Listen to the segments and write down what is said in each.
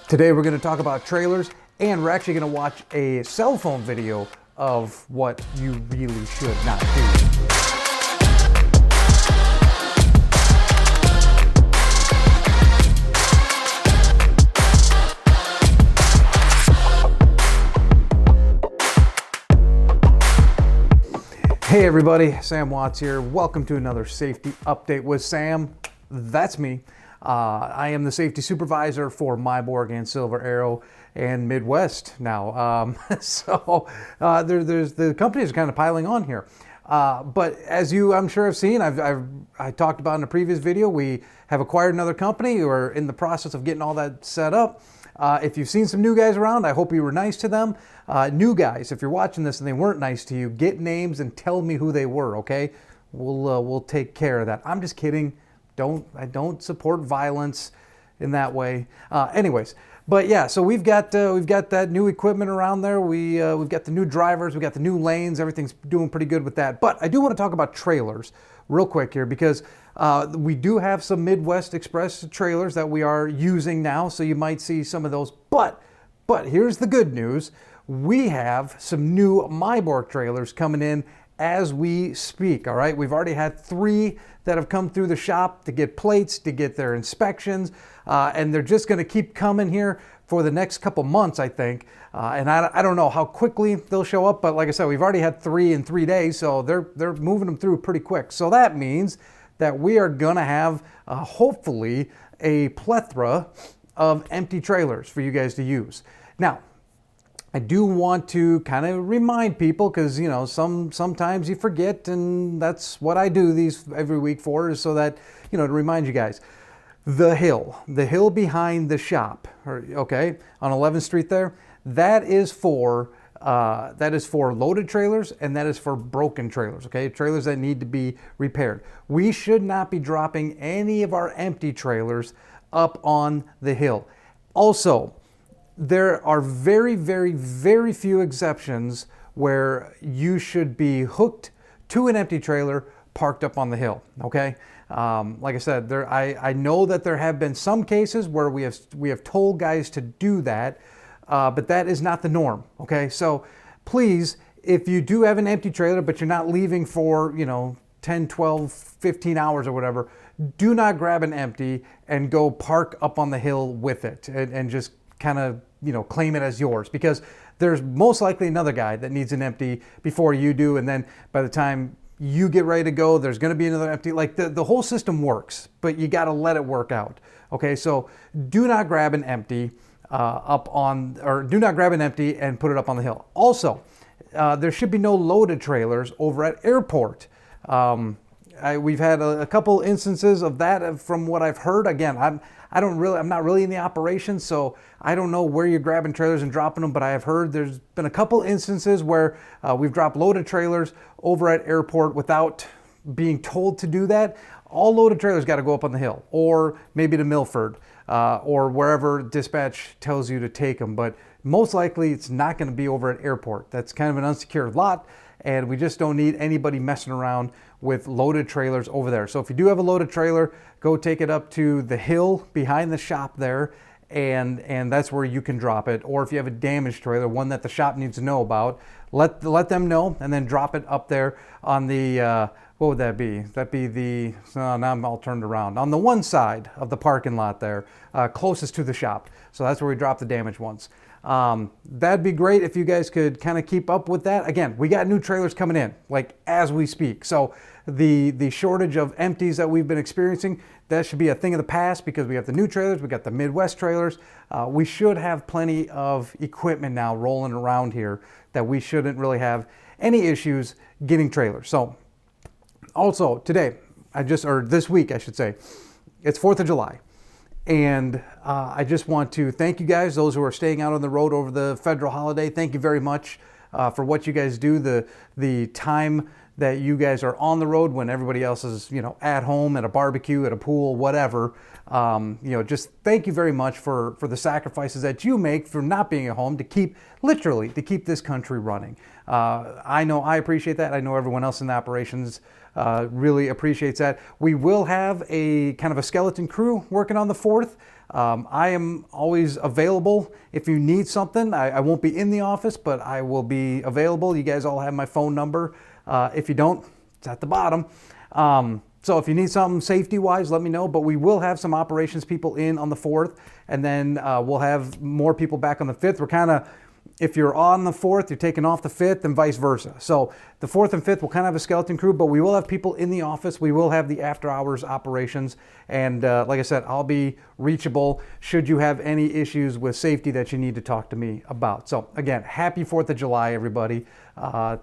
Today we're going to talk about trailers, and we're actually going to watch a cell phone video of what you really should not do. Hey everybody, Sam Watts here. Welcome to another safety update with Sam. That's me. I am the safety supervisor for Myborg and Silver Arrow and Midwest now. There's the companies are kind of piling on here. But as you, I'm sure, have seen, I talked about in a previous video, we have acquired another company. We're in the process of getting all that set up. If you've seen some new guys around, I hope you were nice to them. New guys, if you're watching this and they weren't nice to you, get names and tell me who they were, okay? We'll take care of that. I'm just kidding. I don't support violence in that way. Anyways, but yeah, so we've got that new equipment around there. We've got the new drivers, we got the new lanes. Everything's doing pretty good with that. But I do want to talk about trailers real quick here because we do have some Midwest Express trailers that we are using now. So you might see some of those. But here's the good news. We have some new Myborg trailers coming in as we speak, all right? We've already had 3 that have come through the shop to get plates, to get their inspections, and they're just gonna keep coming here for the next couple months, I think. And I don't know how quickly they'll show up, but like I said, we've already had 3 in 3 days, so they're moving them through pretty quick. So that means that we are gonna have, hopefully, a plethora of empty trailers for you guys to use. Now, I do want to kind of remind people because, you know, sometimes you forget, and that's what I do these every week for, is so that, you know, to remind you guys. The hill behind the shop, okay, on 11th Street there, that is for loaded trailers, and that is for broken trailers, okay, trailers that need to be repaired. We should not be dropping any of our empty trailers up on the hill. Also, there are very, very, very few exceptions where you should be hooked to an empty trailer parked up on the hill, okay? Like I said, I know that there have been some cases where we have told guys to do that, but that is not the norm, okay? So please, if you do have an empty trailer, but you're not leaving for, you know, 10, 12, 15 hours or whatever, do not grab an empty and go park up on the hill with it and just kind of, you know, claim it as yours, because there's most likely another guy that needs an empty before you do, and then by the time you get ready to go, there's going to be another empty. Like the whole system works, but you got to let it work out. Okay, so do not grab an empty do not grab an empty and put it up on the hill. Also, there should be no loaded trailers over at airport. We've had a couple instances of that from what I've heard. Again, I'm not really in the operation, so I don't know where you're grabbing trailers and dropping them, but I have heard there's been a couple instances where we've dropped loaded trailers over at airport without being told to do that. All loaded trailers got to go up on the hill, or maybe to Milford, or wherever dispatch tells you to take them, but most likely it's not going to be over at airport. That's kind of an unsecured lot, and we just don't need anybody messing around with loaded trailers over there. So if you do have a loaded trailer, go take it up to the hill behind the shop there, and that's where you can drop it. Or if you have a damaged trailer, one that the shop needs to know about, let them know, and then drop it up there on the, what would that be? That'd be the, now I'm all turned around, on the one side of the parking lot there, closest to the shop. So that's where we drop the damaged ones. That'd be great if you guys could kind of keep up with that. Again, we got new trailers coming in, like as we speak. So the shortage of empties that we've been experiencing, that should be a thing of the past, because we have the new trailers, we got the Midwest trailers. We should have plenty of equipment now rolling around here that we shouldn't really have any issues getting trailers. So also today, this week I should say, it's 4th of July. And I just want to thank you guys, those who are staying out on the road over the federal holiday. Thank you very much for what you guys do, the time that you guys are on the road when everybody else is, you know, at home, at a barbecue, at a pool, whatever. You know, just thank you very much for the sacrifices that you make for not being at home to keep this country running. I know I appreciate that. I know everyone else in the operations really appreciates that. We will have a kind of a skeleton crew working on the 4th. I am always available if you need something. I won't be in the office, but I will be available. You guys all have my phone number. If you don't, it's at the bottom. So if you need something safety-wise, let me know. But we will have some operations people in on the 4th, and then we'll have more people back on the 5th. We're kind of, if you're on the 4th, you're taking off the 5th, and vice versa. So the 4th and 5th will kind of have a skeleton crew, but we will have people in the office. We will have the after-hours operations. And like I said, I'll be reachable should you have any issues with safety that you need to talk to me about. So again, happy 4th of July, everybody.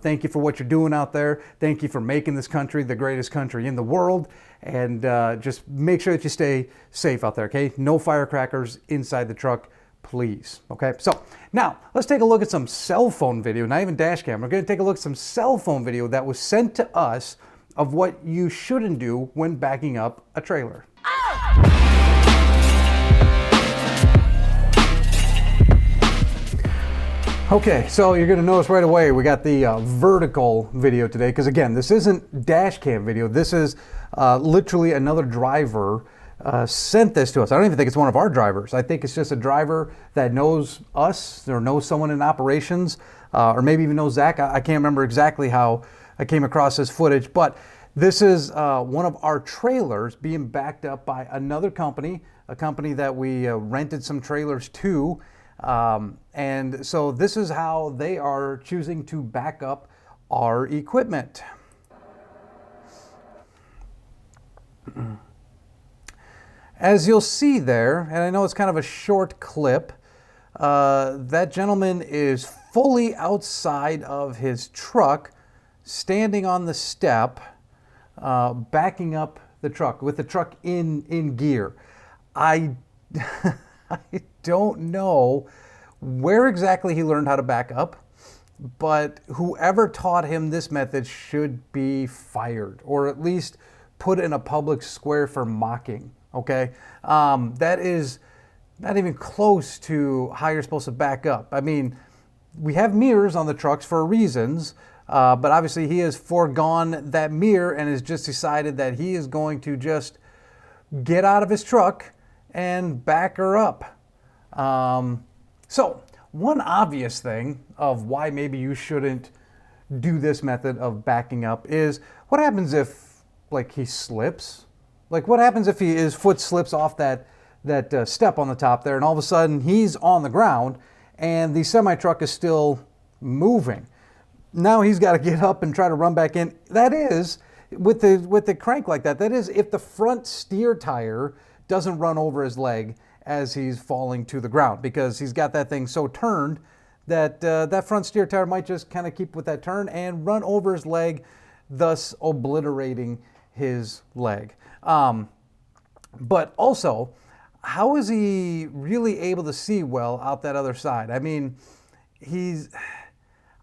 Thank you for what you're doing out there. Thank you for making this country the greatest country in the world. And just make sure that you stay safe out there, okay? No firecrackers inside the truck, please. Okay, so now let's take a look at some cell phone video, not even dash cam. We're going to take a look at some cell phone video that was sent to us of what you shouldn't do when backing up a trailer. Okay, so you're going to notice right away we got the vertical video today, because again, this isn't dash cam video. This is literally another driver sent this to us. I don't even think it's one of our drivers. I think it's just a driver that knows us or knows someone in operations, or maybe even knows Zach. I can't remember exactly how I came across this footage, but this is one of our trailers being backed up by another company, a company that we rented some trailers to. And so this is how they are choosing to back up our equipment. As you'll see there, and I know it's kind of a short clip, that gentleman is fully outside of his truck, standing on the step, backing up the truck, with the truck in gear. I don't know where exactly he learned how to back up, but whoever taught him this method should be fired, or at least put in a public square for mocking. Okay, that is not even close to how you're supposed to back up. I mean, we have mirrors on the trucks for reasons, but obviously he has foregone that mirror and has just decided that he is going to just get out of his truck and back her up. So one obvious thing of why maybe you shouldn't do this method of backing up is, what happens if, like, he slips? Like, what happens if his foot slips off that step on the top there, and all of a sudden he's on the ground and the semi-truck is still moving? Now he's got to get up and try to run back in. That is, with the crank like that, that is if the front steer tire doesn't run over his leg as he's falling to the ground, because he's got that thing so turned that that front steer tire might just kind of keep with that turn and run over his leg, thus obliterating his leg. But also, how is he really able to see well out that other side? I mean,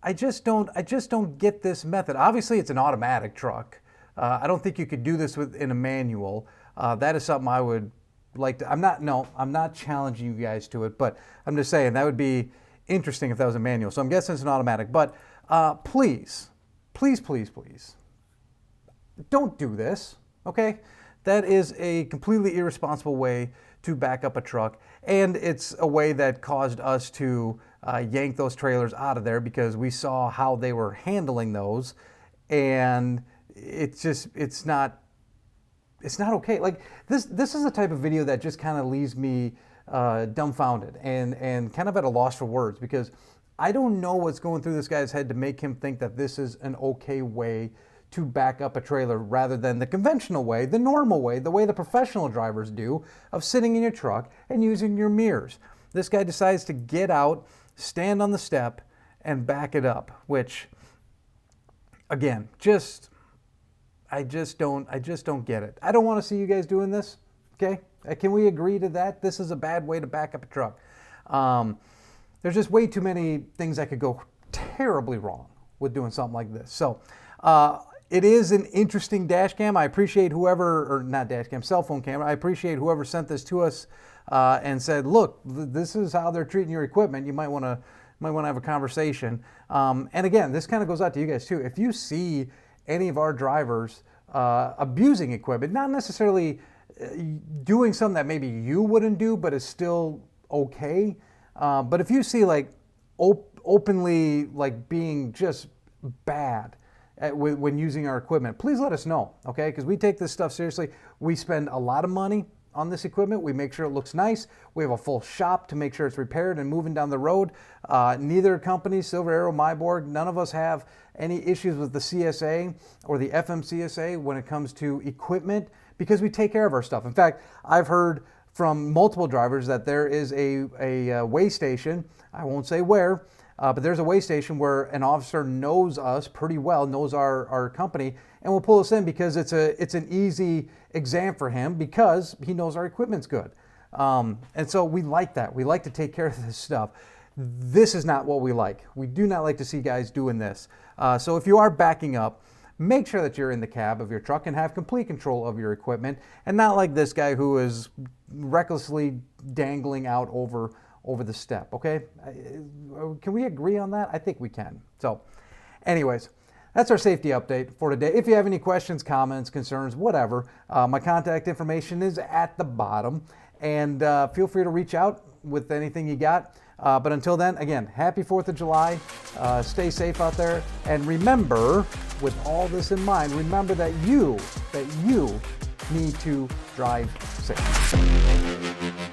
I just don't get this method. Obviously, it's an automatic truck. I don't think you could do this in a manual. That is something I would like to. I'm not challenging you guys to it, but I'm just saying that would be interesting if that was a manual. So I'm guessing it's an automatic. But please, don't do this. Okay, that is a completely irresponsible way to back up a truck, and it's a way that caused us to yank those trailers out of there, because we saw how they were handling those, and it's not okay. Like, this is the type of video that just kind of leaves me dumbfounded and kind of at a loss for words, because I don't know what's going through this guy's head to make him think that this is an okay way to back up a trailer, rather than the conventional way, the normal way, the way the professional drivers do, of sitting in your truck and using your mirrors. This guy decides to get out, stand on the step, and back it up, which, again, I just don't get it. I don't want to see you guys doing this. Okay, can we agree to that? This is a bad way to back up a truck. There's just way too many things that could go terribly wrong with doing something like this. So it is an interesting dash cam. I appreciate cell phone camera. I appreciate whoever sent this to us and said, look, this is how they're treating your equipment. You might want to have a conversation. And again, this kind of goes out to you guys too. If you see any of our drivers abusing equipment, not necessarily doing something that maybe you wouldn't do, but is still okay. But if you see like openly like being just bad when using our equipment, please let us know, okay? Because we take this stuff seriously. We spend a lot of money on this equipment. We make sure it looks nice. We have a full shop to make sure it's repaired and moving down the road. Neither company, Silver Arrow, Myborg, none of us have any issues with the CSA or the FMCSA when it comes to equipment, because we take care of our stuff. In fact, I've heard from multiple drivers that there is a weigh station, I won't say where, but there's a weigh station where an officer knows us pretty well, knows our company, and will pull us in because it's an easy exam for him because he knows our equipment's good. And so we like that. We like to take care of this stuff. This is not what we like. We do not like to see guys doing this. So if you are backing up, make sure that you're in the cab of your truck and have complete control of your equipment, and not like this guy who is recklessly dangling out over the step, okay? Can we agree on that? I think we can. So anyways, that's our safety update for today. If you have any questions, comments, concerns, whatever, my contact information is at the bottom, and feel free to reach out with anything you got. But until then, again, happy 4th of July. Stay safe out there. And remember, with all this in mind, remember that you need to drive safe.